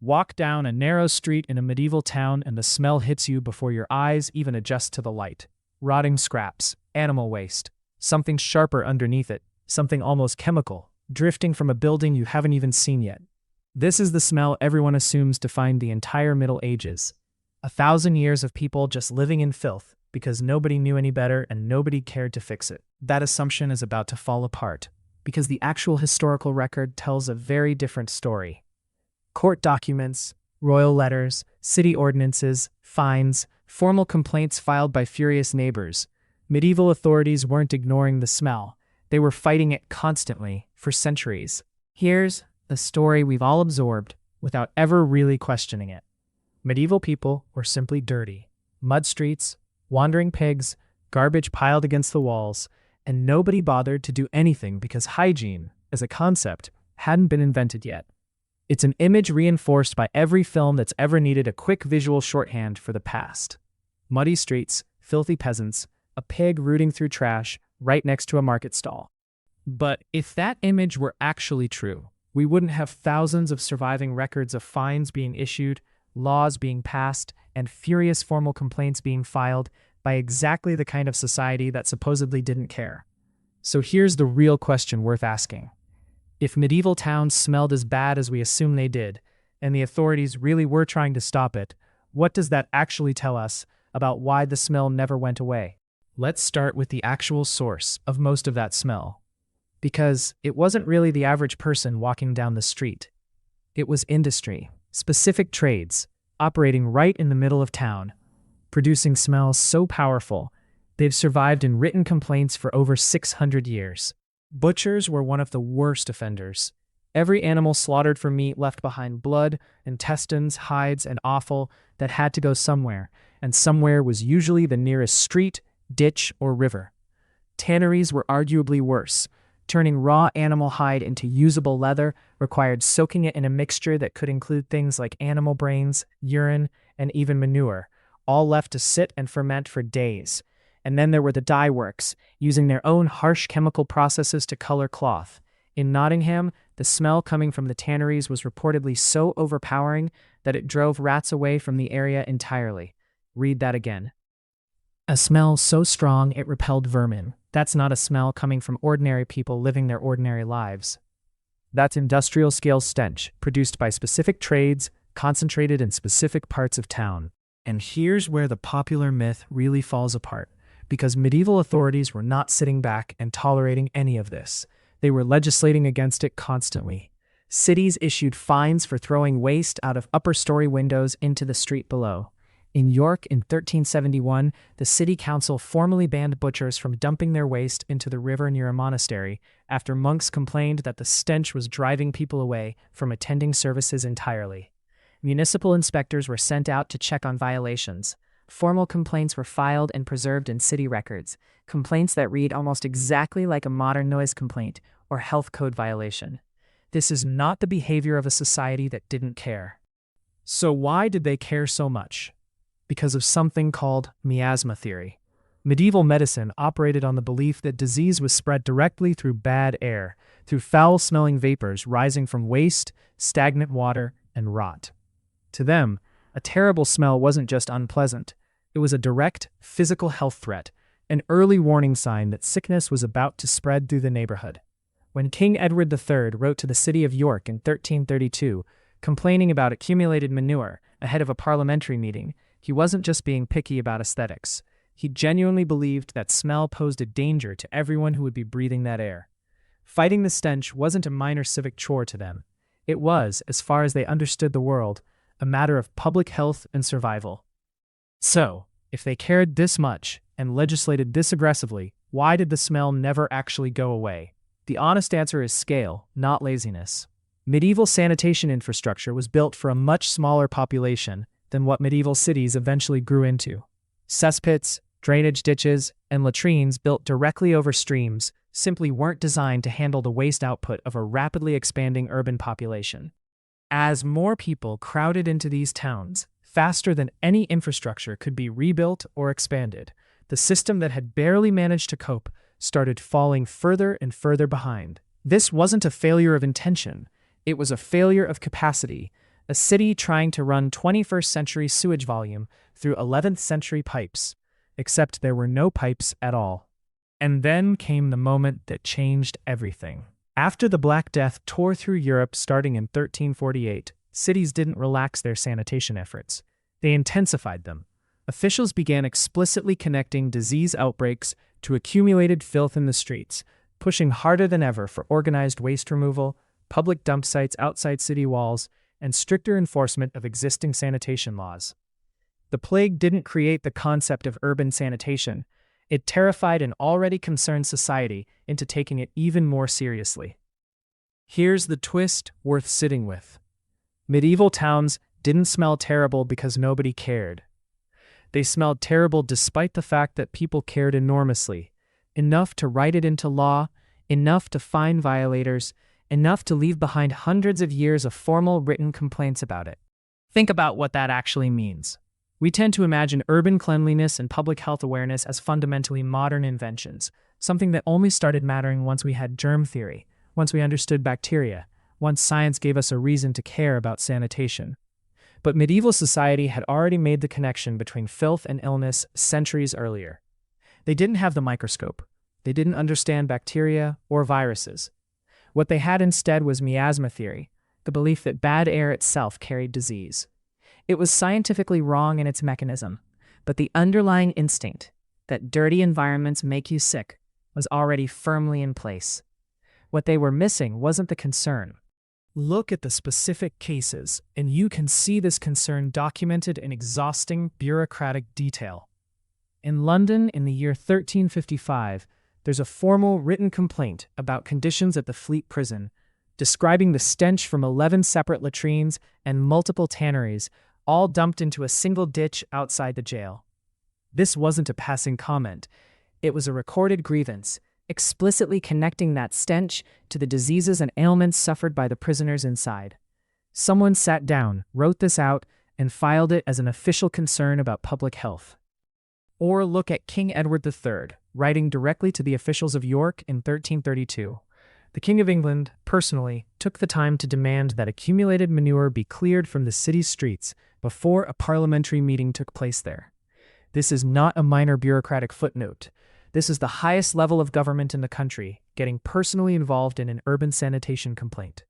Walk down a narrow street in a medieval town and the smell hits you before your eyes even adjust to the light. Rotting scraps, animal waste, something sharper underneath it, something almost chemical, drifting from a building you haven't even seen yet. This is the smell everyone assumes defined the entire Middle Ages. 1,000 years of people just living in filth because nobody knew any better and nobody cared to fix it. That assumption is about to fall apart because the actual historical record tells a very different story. Court documents, royal letters, city ordinances, fines, formal complaints filed by furious neighbors. Medieval authorities weren't ignoring the smell. They were fighting it constantly for centuries. Here's a story we've all absorbed without ever really questioning it. Medieval people were simply dirty. Mud streets, wandering pigs, garbage piled against the walls, and nobody bothered to do anything because hygiene, as a concept, hadn't been invented yet. It's an image reinforced by every film that's ever needed a quick visual shorthand for the past. Muddy streets, filthy peasants, a pig rooting through trash right next to a market stall. But if that image were actually true, we wouldn't have thousands of surviving records of fines being issued, laws being passed, and furious formal complaints being filed by exactly the kind of society that supposedly didn't care. So here's the real question worth asking. If medieval towns smelled as bad as we assume they did, and the authorities really were trying to stop it, what does that actually tell us about why the smell never went away? Let's start with the actual source of most of that smell. Because it wasn't really the average person walking down the street. It was industry, specific trades, operating right in the middle of town, producing smells so powerful, they've survived in written complaints for over 600 years. Butchers were one of the worst offenders. Every animal slaughtered for meat left behind blood, intestines, hides, and offal that had to go somewhere, and somewhere was usually the nearest street, ditch, or river. Tanneries were arguably worse. Turning raw animal hide into usable leather required soaking it in a mixture that could include things like animal brains, urine, and even manure, all left to sit and ferment for days. And then there were the dye works, using their own harsh chemical processes to color cloth. In Nottingham, the smell coming from the tanneries was reportedly so overpowering that it drove rats away from the area entirely. Read that again. A smell so strong it repelled vermin. That's not a smell coming from ordinary people living their ordinary lives. That's industrial-scale stench, produced by specific trades, concentrated in specific parts of town. And here's where the popular myth really falls apart. Because medieval authorities were not sitting back and tolerating any of this. They were legislating against it constantly. Cities issued fines for throwing waste out of upper-story windows into the street below. In York in 1371, the city council formally banned butchers from dumping their waste into the river near a monastery after monks complained that the stench was driving people away from attending services entirely. Municipal inspectors were sent out to check on violations. Formal complaints were filed and preserved in city records, complaints that read almost exactly like a modern noise complaint or health code violation. This is not the behavior of a society that didn't care. So why did they care so much? Because of something called miasma theory. Medieval medicine operated on the belief that disease was spread directly through bad air, through foul-smelling vapors rising from waste, stagnant water, and rot. To them, a terrible smell wasn't just unpleasant. It was a direct, physical health threat, an early warning sign that sickness was about to spread through the neighborhood. When King Edward III wrote to the city of York in 1332, complaining about accumulated manure ahead of a parliamentary meeting, he wasn't just being picky about aesthetics. He genuinely believed that smell posed a danger to everyone who would be breathing that air. Fighting the stench wasn't a minor civic chore to them. It was, as far as they understood the world, a matter of public health and survival. So, if they cared this much and legislated this aggressively, why did the smell never actually go away? The honest answer is scale, not laziness. Medieval sanitation infrastructure was built for a much smaller population than what medieval cities eventually grew into. Cesspits, drainage ditches, and latrines built directly over streams simply weren't designed to handle the waste output of a rapidly expanding urban population. As more people crowded into these towns, faster than any infrastructure could be rebuilt or expanded, the system that had barely managed to cope started falling further and further behind. This wasn't a failure of intention, it was a failure of capacity. A city trying to run 21st century sewage volume through 11th century pipes, except there were no pipes at all. And then came the moment that changed everything. After the Black Death tore through Europe starting in 1348, cities didn't relax their sanitation efforts. They intensified them. Officials began explicitly connecting disease outbreaks to accumulated filth in the streets, pushing harder than ever for organized waste removal, public dump sites outside city walls, and stricter enforcement of existing sanitation laws. The plague didn't create the concept of urban sanitation. It terrified an already concerned society into taking it even more seriously. Here's the twist worth sitting with. Medieval towns didn't smell terrible because nobody cared. They smelled terrible despite the fact that people cared enormously, enough to write it into law, enough to fine violators, enough to leave behind hundreds of years of formal written complaints about it. Think about what that actually means. We tend to imagine urban cleanliness and public health awareness as fundamentally modern inventions, something that only started mattering once we had germ theory, once we understood bacteria, once science gave us a reason to care about sanitation. But medieval society had already made the connection between filth and illness centuries earlier. They didn't have the microscope. They didn't understand bacteria or viruses. What they had instead was miasma theory, the belief that bad air itself carried disease. It was scientifically wrong in its mechanism, but the underlying instinct that dirty environments make you sick was already firmly in place. What they were missing wasn't the concern. Look at the specific cases, and you can see this concern documented in exhausting bureaucratic detail. In London in the year 1355, there's a formal written complaint about conditions at the Fleet Prison, describing the stench from 11 separate latrines and multiple tanneries, all dumped into a single ditch outside the jail. This wasn't a passing comment. It was a recorded grievance, explicitly connecting that stench to the diseases and ailments suffered by the prisoners inside. Someone sat down, wrote this out, and filed it as an official concern about public health. Or look at King Edward III, writing directly to the officials of York in 1332. The King of England, personally, took the time to demand that accumulated manure be cleared from the city's streets before a parliamentary meeting took place there. This is not a minor bureaucratic footnote. This is the highest level of government in the country, getting personally involved in an urban sanitation complaint.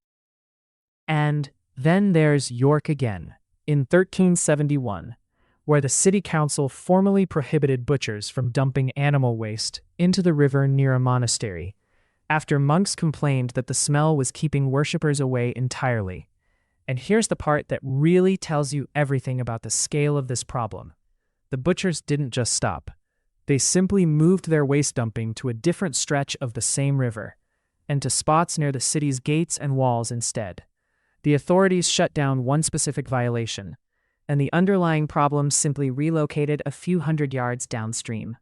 And then there's York again, in 1371, where the city council formally prohibited butchers from dumping animal waste into the river near a monastery, after monks complained that the smell was keeping worshippers away entirely. And here's the part that really tells you everything about the scale of this problem. The butchers didn't just stop. They simply moved their waste dumping to a different stretch of the same river, and to spots near the city's gates and walls instead. The authorities shut down one specific violation, and the underlying problem simply relocated a few hundred yards downstream.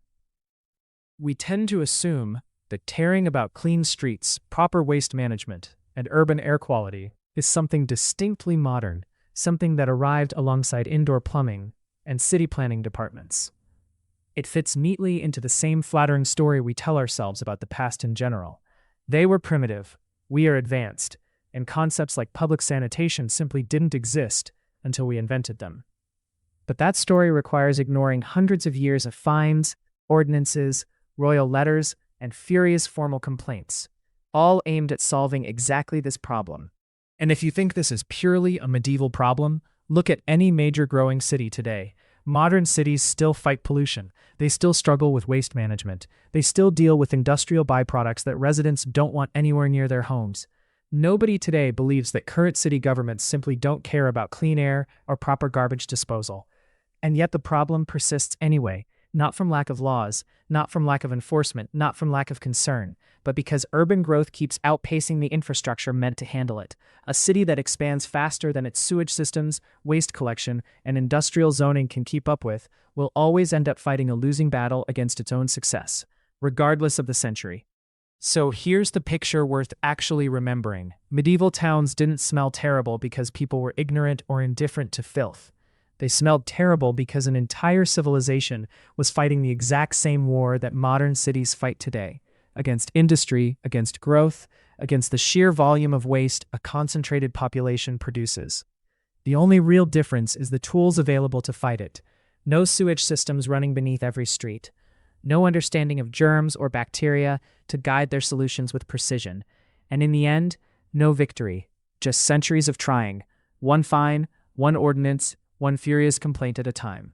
We tend to assume that caring about clean streets, proper waste management, and urban air quality is something distinctly modern, something that arrived alongside indoor plumbing and city planning departments. It fits neatly into the same flattering story we tell ourselves about the past in general. They were primitive, we are advanced, and concepts like public sanitation simply didn't exist until we invented them. But that story requires ignoring hundreds of years of fines, ordinances, royal letters, and furious formal complaints, all aimed at solving exactly this problem. And if you think this is purely a medieval problem, look at any major growing city today. Modern cities still fight pollution. They still struggle with waste management. They still deal with industrial byproducts that residents don't want anywhere near their homes. Nobody today believes that current city governments simply don't care about clean air or proper garbage disposal. And yet the problem persists anyway, not from lack of laws, not from lack of enforcement, not from lack of concern, but because urban growth keeps outpacing the infrastructure meant to handle it. A city that expands faster than its sewage systems, waste collection, and industrial zoning can keep up with will always end up fighting a losing battle against its own success, regardless of the century. So here's the picture worth actually remembering. Medieval towns didn't smell terrible because people were ignorant or indifferent to filth. They smelled terrible because an entire civilization was fighting the exact same war that modern cities fight today, against industry, against growth, against the sheer volume of waste a concentrated population produces. The only real difference is the tools available to fight it. No sewage systems running beneath every street. No understanding of germs or bacteria to guide their solutions with precision. And in the end, no victory. Just centuries of trying. One fine, one ordinance, one furious complaint at a time.